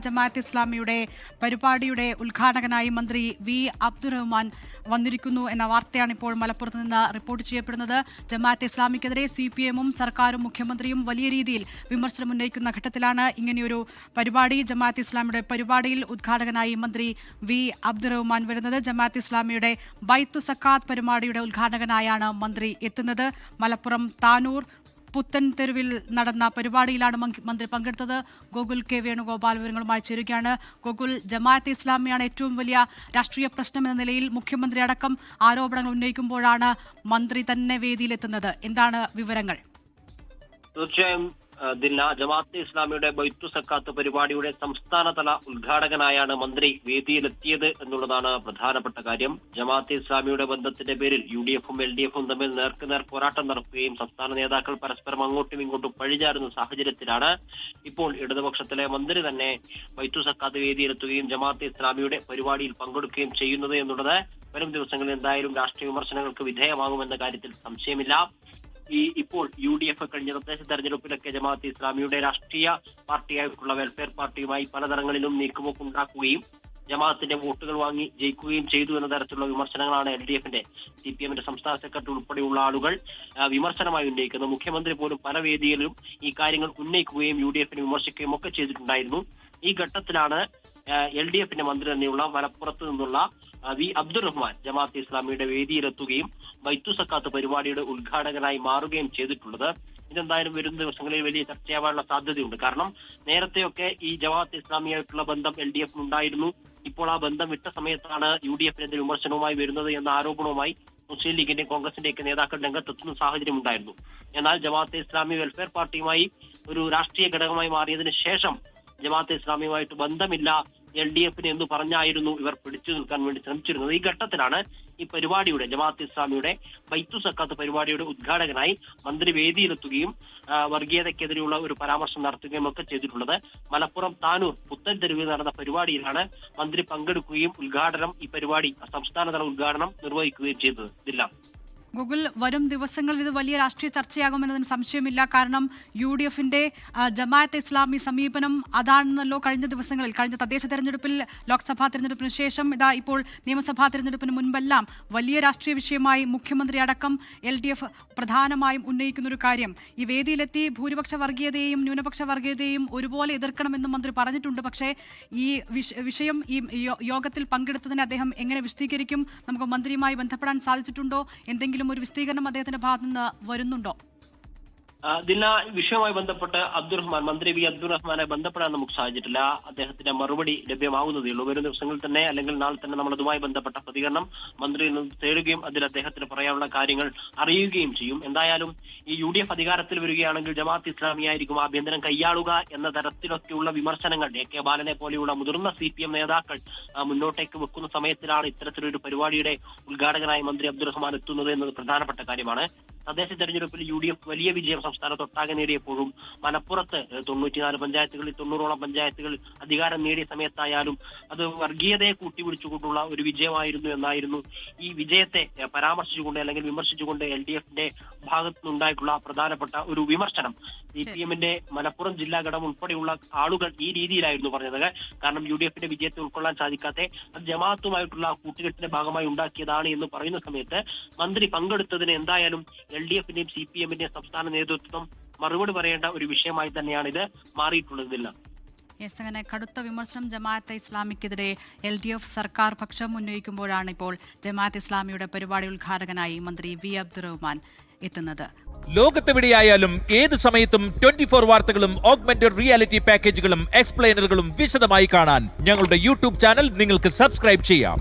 ജമാഅത്ത് ഇസ്ലാമിയുടെ പരിപാടിയുടെ ഉദ്ഘാടകനായി മന്ത്രി വി അബ്ദുറഹ്മാൻ വന്നിരിക്കുന്നു എന്ന വാർത്തയാണ് ഇപ്പോൾ മലപ്പുറത്ത് നിന്ന് റിപ്പോർട്ട് ചെയ്യപ്പെടുന്നത്. ജമാഅത്ത് ഇസ്ലാമിക്കെതിരെ CPM-ഉം സർക്കാരും മുഖ്യമന്ത്രിയും വലിയ രീതിയിൽ വിമർശനം ഉന്നയിക്കുന്ന ഘട്ടത്തിലാണ് ഇങ്ങനെയൊരു പരിപാടി. ജമാഅത്ത് ഇസ്ലാമിയുടെ പരിപാടിയിൽ ഉദ്ഘാടകനായി മന്ത്രി വി അബ്ദുറഹ്മാൻ വരുന്നത്. ജമാഅത്ത് ഇസ്ലാമിയുടെ ബൈത്തു സക്കാത്ത് പരിപാടിയുടെ ഉദ്ഘാടകനായാണ് മന്ത്രി എത്തുന്നത്. മലപ്പുറം താനൂർ പുത്തൻ തെരുവിൽ നടന്ന പരിപാടിയിലാണ് മന്ത്രി പങ്കെടുത്തത്. ഗോകുൽ കെ വേണുഗോപാൽ വിവരങ്ങളുമായി ചേരുകയാണ്. ഗോകുൽ, ജമാഅത്തെ ഇസ്ലാമിയാണ് ഏറ്റവും വലിയ രാഷ്ട്രീയ പ്രശ്നം എന്ന നിലയിൽ മുഖ്യമന്ത്രി അടക്കം ആരോപണങ്ങൾ ഉന്നയിക്കുമ്പോഴാണ് മന്ത്രി തന്നെ വേദിയിലെത്തുന്നത്. എന്താണ് വിവരങ്ങൾ? തീർച്ചയായും ജമാഅത്തെ ഇസ്ലാമിയുടെ ബൈത്തു സക്കാത്ത് പരിപാടിയുടെ സംസ്ഥാനതല ഉദ്ഘാടകനായാണ് മന്ത്രി വേദിയിലെത്തിയത് എന്നുള്ളതാണ് പ്രധാനപ്പെട്ട കാര്യം. ജമാഅത്തെ ഇസ്ലാമിയുടെ ബന്ധത്തിന്റെ പേരിൽ UDF-ഉം LDF-ഉം തമ്മിൽ നേർക്കുനേർ പോരാട്ടം നടക്കുകയും സംസ്ഥാന നേതാക്കൾ പരസ്പരം അങ്ങോട്ടും ഇങ്ങോട്ടും പഴിചാരുന്ന സാഹചര്യത്തിലാണ് ഇപ്പോൾ ഇടതുപക്ഷത്തിലെ മന്ത്രി തന്നെ ബൈത്തു സക്കാത്ത് വേദിയിലെത്തുകയും ജമാഅത്തെ ഇസ്ലാമിയുടെ പരിപാടിയിൽ പങ്കെടുക്കുകയും ചെയ്യുന്നത് എന്നുള്ളത് വരും ദിവസങ്ങളിൽ എന്തായാലും രാഷ്ട്രീയ വിമർശനങ്ങൾക്ക് വിധേയമാകുമെന്ന കാര്യത്തിൽ സംശയമില്ല. ഇപ്പോൾ UDF കഴിഞ്ഞ തദ്ദേശ തെരഞ്ഞെടുപ്പിലൊക്കെ ജമാഅത്തെ ഇസ്ലാമിയുടെ രാഷ്ട്രീയ പാർട്ടിയായിട്ടുള്ള വെൽഫെയർ പാർട്ടിയുമായി പലതരങ്ങളിലും നീക്കുപോക്കുണ്ടാക്കുകയും ജമാഅത്തിന്റെ വോട്ടുകൾ വാങ്ങി ജയിക്കുകയും ചെയ്തു എന്ന തരത്തിലുള്ള വിമർശനങ്ങളാണ് LDF-ന്റെ CPM-ന്റെ സംസ്ഥാന സെക്രട്ടറി ഉൾപ്പെടെയുള്ള ആളുകൾ വിമർശനമായി ഉന്നയിക്കുന്നത്. മുഖ്യമന്ത്രി പോലും പല വേദികളിലും ഈ കാര്യങ്ങൾ ഉന്നയിക്കുകയും UDF-നെ വിമർശിക്കുകയും ഒക്കെ ചെയ്തിട്ടുണ്ടായിരുന്നു. ഈ ഘട്ടത്തിലാണ് LDF-ന്റെ മന്ത്രി തന്നെയുള്ള മലപ്പുറത്ത് നിന്നുള്ള വി അബ്ദുറഹ്മാൻ ജമാഅത്തെ ഇസ്ലാമിയുടെ വേദിയിലെത്തുകയും ബൈത്തു സക്കാത്ത് പരിപാടിയുടെ ഉദ്ഘാടകനായി മാറുകയും ചെയ്തിട്ടുള്ളത്. ഇതെന്തായാലും വരും ദിവസങ്ങളിൽ വലിയ ചർച്ചയാവാനുള്ള സാധ്യതയുണ്ട്. കാരണം നേരത്തെയൊക്കെ ഈ ജമാഅത്തെ ഇസ്ലാമിയായിട്ടുള്ള ബന്ധം LDF-നുണ്ടായിരുന്നു. ഇപ്പോൾ ആ ബന്ധം വിട്ട സമയത്താണ് UDF-നെതിരെ വിമർശനവുമായി വരുന്നത് എന്ന ആരോപണവുമായി മുസ്ലിം ലീഗിന്റെയും കോൺഗ്രസിന്റെയൊക്കെ നേതാക്കൾ രംഗത്തെത്തുന്ന സാഹചര്യം ഉണ്ടായിരുന്നു. എന്നാൽ ജമാഅത്തെ ഇസ്ലാമി വെൽഫെയർ പാർട്ടിയുമായി ഒരു രാഷ്ട്രീയ ഘടകമായി മാറിയതിനു ശേഷം ജമാഅത്തെ ഇസ്ലാമിയുമായിട്ട് ബന്ധമില്ല LDF-ന് എന്ന് പറഞ്ഞായിരുന്നു ഇവർ പിടിച്ചു നിൽക്കാൻ വേണ്ടി ശ്രമിച്ചിരുന്നത്. ഈ ഘട്ടത്തിലാണ് ഈ പരിപാടിയുടെ ജമാഅത്തെ ഇസ്ലാമിയുടെ ബൈത്തു സക്കാത്ത് പരിപാടിയുടെ ഉദ്ഘാടകനായി മന്ത്രി വേദിയിലെത്തുകയും വർഗീയതയ്ക്കെതിരെയുള്ള ഒരു പരാമർശം നടത്തുകയും ഒക്കെ ചെയ്തിട്ടുള്ളത്. മലപ്പുറം താനൂർ പുത്തൻ തെരുവിൽ നടന്ന പരിപാടിയിലാണ് മന്ത്രി പങ്കെടുക്കുകയും ഈ പരിപാടി സംസ്ഥാനതല ഉദ്ഘാടനം നിർവഹിക്കുകയും ചെയ്തത്. ജില്ല ഗൂഗിൾ, വരും ദിവസങ്ങളിൽ ഇത് വലിയ രാഷ്ട്രീയ ചർച്ചയാകുമെന്നതിന് സംശയമില്ല. കാരണം UDF-ന്റെ ജമാഅത്തെ ഇസ്ലാമി സമീപനം അതാണെന്നല്ലോ കഴിഞ്ഞ ദിവസങ്ങളിൽ, കഴിഞ്ഞ തദ്ദേശ തെരഞ്ഞെടുപ്പിൽ, ലോക്സഭാ തെരഞ്ഞെടുപ്പിന് ശേഷം, ഇപ്പോൾ നിയമസഭാ തെരഞ്ഞെടുപ്പിന് മുൻപെല്ലാം വലിയ രാഷ്ട്രീയ വിഷയമായി മുഖ്യമന്ത്രി അടക്കം LDF പ്രധാനമായും ഉന്നയിക്കുന്നൊരു കാര്യം, ഈ വേദിയിലെത്തി ഭൂരിപക്ഷ വർഗീയതയെയും ന്യൂനപക്ഷ വർഗീയതയെയും ഒരുപോലെ എതിർക്കണമെന്നും മന്ത്രി പറഞ്ഞിട്ടുണ്ട്. പക്ഷേ ഈ വിഷയം ഈ യോഗത്തിൽ പങ്കെടുത്തതിന് അദ്ദേഹം എങ്ങനെ വിശദീകരിക്കും? നമുക്ക് മന്ത്രിയുമായി ബന്ധപ്പെടാൻ സാധിച്ചിട്ടുണ്ടോ? എന്തെങ്കിലും ഒരു വിശദീകരണം അദ്ദേഹത്തിന്റെ ഭാഗത്തു നിന്ന് വരുന്നുണ്ടോ? വിഷയവുമായി ബന്ധപ്പെട്ട് മന്ത്രി വി അബ്ദുറഹ്മാനെ ബന്ധപ്പെടാൻ നമുക്ക് സാധിച്ചിട്ടില്ല. അദ്ദേഹത്തിന്റെ മറുപടി ലഭ്യമാവുന്നതേ ഉള്ളൂ. വരും ദിവസങ്ങളിൽ തന്നെ അല്ലെങ്കിൽ നാളെ തന്നെ നമ്മൾ അതുമായി ബന്ധപ്പെട്ട പ്രതികരണം മന്ത്രിയിൽ നിന്ന് തേടുകയും അതിൽ അദ്ദേഹത്തിന് പറയാനുള്ള കാര്യങ്ങൾ അറിയുകയും ചെയ്യും. എന്തായാലും ഈ UDF അധികാരത്തിൽ വരികയാണെങ്കിൽ ജമാഅത്ത് ഇസ്ലാമിയായിരിക്കും ആഭ്യന്തരം കൈയാളുക എന്ന തരത്തിലൊക്കെയുള്ള വിമർശനങ്ങൾ AK ബാലനെ പോലെയുള്ള മുതിർന്ന CPM നേതാക്കൾ മുന്നോട്ടേക്ക് വെക്കുന്ന സമയത്തിലാണ് ഇത്തരത്തിലൊരു പരിപാടിയുടെ ഉദ്ഘാടകനായി മന്ത്രി അബ്ദുറഹ്മാൻ എത്തുന്നത് എന്നത് പ്രധാനപ്പെട്ട കാര്യമാണ്. തദ്ദേശ തെരഞ്ഞെടുപ്പിൽ UDF വലിയ വിജയം സംസ്ഥാനത്തൊട്ടാകെ നേടിയപ്പോഴും മലപ്പുറത്ത് 94 പഞ്ചായത്തുകളിൽ 90ഓളം പഞ്ചായത്തുകൾ അധികാരം നേടിയ സമയത്തായാലും അത് വർഗീയതയെ കൂട്ടിപിടിച്ചുകൊണ്ടുള്ള ഒരു വിജയമായിരുന്നു എന്നായിരുന്നു ഈ വിജയത്തെ പരാമർശിച്ചുകൊണ്ട് അല്ലെങ്കിൽ വിമർശിച്ചുകൊണ്ട് LDF-ന്റെ ഭാഗത്തു നിന്നുണ്ടായിട്ടുള്ള പ്രധാനപ്പെട്ട ഒരു വിമർശനം. CPM-ന്റെ മലപ്പുറം ജില്ലാ ഘടകം ഉൾപ്പെടെയുള്ള ആളുകൾ ഈ രീതിയിലായിരുന്നു പറഞ്ഞത്. കാരണം UDF-ന്റെ വിജയത്തെ ഉൾക്കൊള്ളാൻ സാധിക്കാതെ അത് ജമാഅത്തുമായിട്ടുള്ള കൂട്ടുകെട്ടിന്റെ ഭാഗമായി ഉണ്ടാക്കിയതാണ് എന്ന് പറയുന്ന സമയത്ത് മന്ത്രി പങ്കെടുത്തതിന് എന്തായാലും LDF-ന്റെയും CPM-ന്റെയും സംസ്ഥാന നേതൃത്വം മറുപടി പറയേണ്ട ഒരു വിഷയമായി തന്നെയാണ് ഇത് മാറിയിട്ടുള്ളതില്ല. അങ്ങനെ കടുത്ത വിമർശനം ജമാഅത്തെ ഇസ്ലാമിക്കെതിരെ LDF സർക്കാർ പക്ഷം ഉന്നയിക്കുമ്പോഴാണ് ഇപ്പോൾ ജമാഅത്തെ ഇസ്ലാമിയുടെ പരിപാടി ഉദ്ഘാടകനായി മന്ത്രി വി അബ്ദുറഹ്മാൻ എത്തുന്നത്. ലോകത്തെവിടെയായാലും ഏത് സമയത്തും 24 വാർത്തകളും ഓഗ്മെന്റഡ് റിയാലിറ്റി പാക്കേജുകളും എക്സ്പ്ലെയിനറുകളും വിശദമായി കാണാൻ ഞങ്ങളുടെ YouTube ചാനൽ നിങ്ങൾക്ക് സബ്സ്ക്രൈബ് ചെയ്യാം.